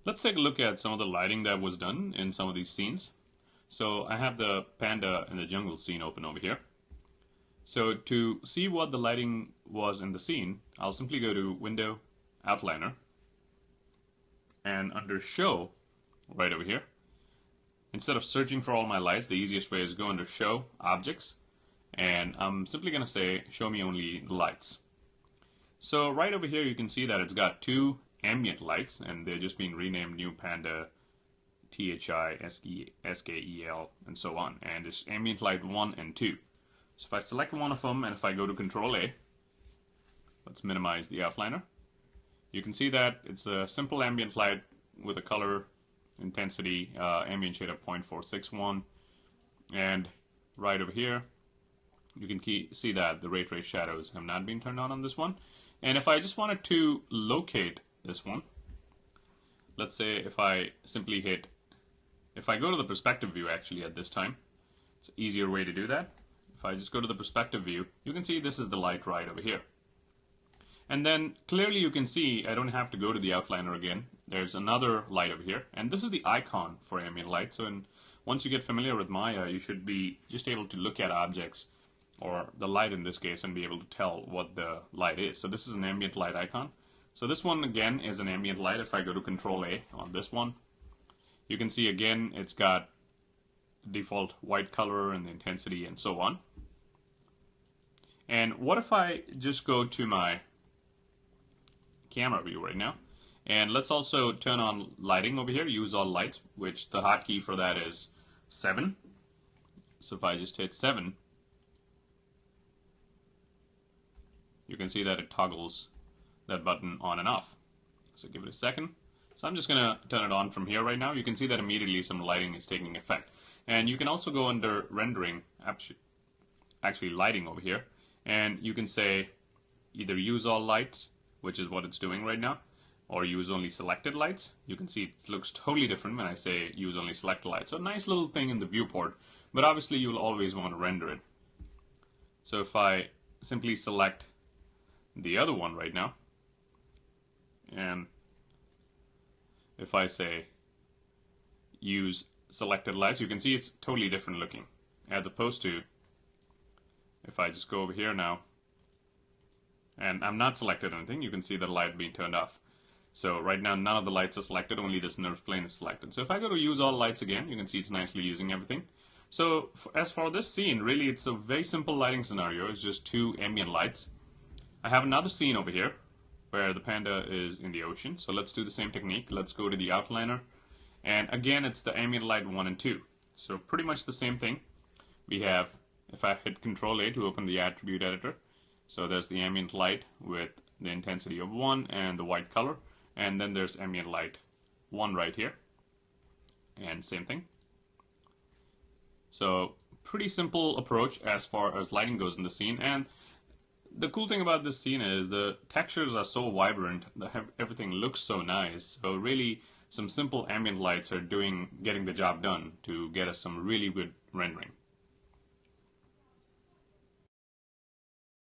Let's take a look at some of the lighting that was done in some of these scenes. So I have the panda in the jungle scene open over here. So to see what the lighting was in the scene, I'll simply go to Window, Outliner, and under Show, right over here, instead of searching for all my lights, the easiest way is go under Show, Objects, and I'm simply going to say Show me only the lights. So right over here you can see that it's got two ambient lights, and they're just being renamed New Panda THI-SKEL and so on, and it's ambient light 1 and 2. So if I select one of them and if I go to Control A, let's minimize the outliner, you can see that it's a simple ambient light with a color intensity ambient shade of 0.461, and right over here you can see that the ray trace shadows have not been turned on this one. And if I just wanted to locate this one, let's say if I go to the perspective view actually at this time, it's an easier way to do that. If I just go to the perspective view, you can see this is the light right over here. And then clearly you can see I don't have to go to the outliner again. There's another light over here, and this is the icon for ambient light. So once you get familiar with Maya, you should be just able to look at objects, or the light in this case, and be able to tell what the light is. So this is an ambient light icon. So this one again is an ambient light. If I go to Control A on this one, you can see again it's got default white color and the intensity and so on. And what if I just go to my camera view right now, and let's also turn on lighting over here, use all lights, which the hotkey for that is 7. So if I just hit 7, you can see that it toggles that button on and off. So give it a second. So I'm just going to turn it on from here right now. You can see that immediately some lighting is taking effect. And you can also go under rendering, actually lighting over here, and you can say either use all lights, which is what it's doing right now, or use only selected lights. You can see it looks totally different when I say use only selected lights. So a nice little thing in the viewport, but obviously you'll always want to render it. So if I simply select the other one right now, and if I say use selected lights, you can see it's totally different looking, as opposed to if I just go over here now and I'm not selected anything, you can see the light being turned off. So right now none of the lights are selected, only this NURBS plane is selected. So if I go to use all lights again, you can see it's nicely using everything. So as for this scene, really it's a very simple lighting scenario. It's just two ambient lights. I have another scene over here where the panda is in the ocean. So let's do the same technique. Let's go to the outliner, and again it's the ambient light 1 and 2. So pretty much the same thing. We have, if I hit Control A to open the attribute editor, so there's the ambient light with the intensity of 1 and the white color, and then there's ambient light 1 right here, and same thing. So pretty simple approach as far as lighting goes in the scene. And the cool thing about this scene is the textures are so vibrant, everything looks so nice. So really some simple ambient lights are getting the job done to get us some really good rendering.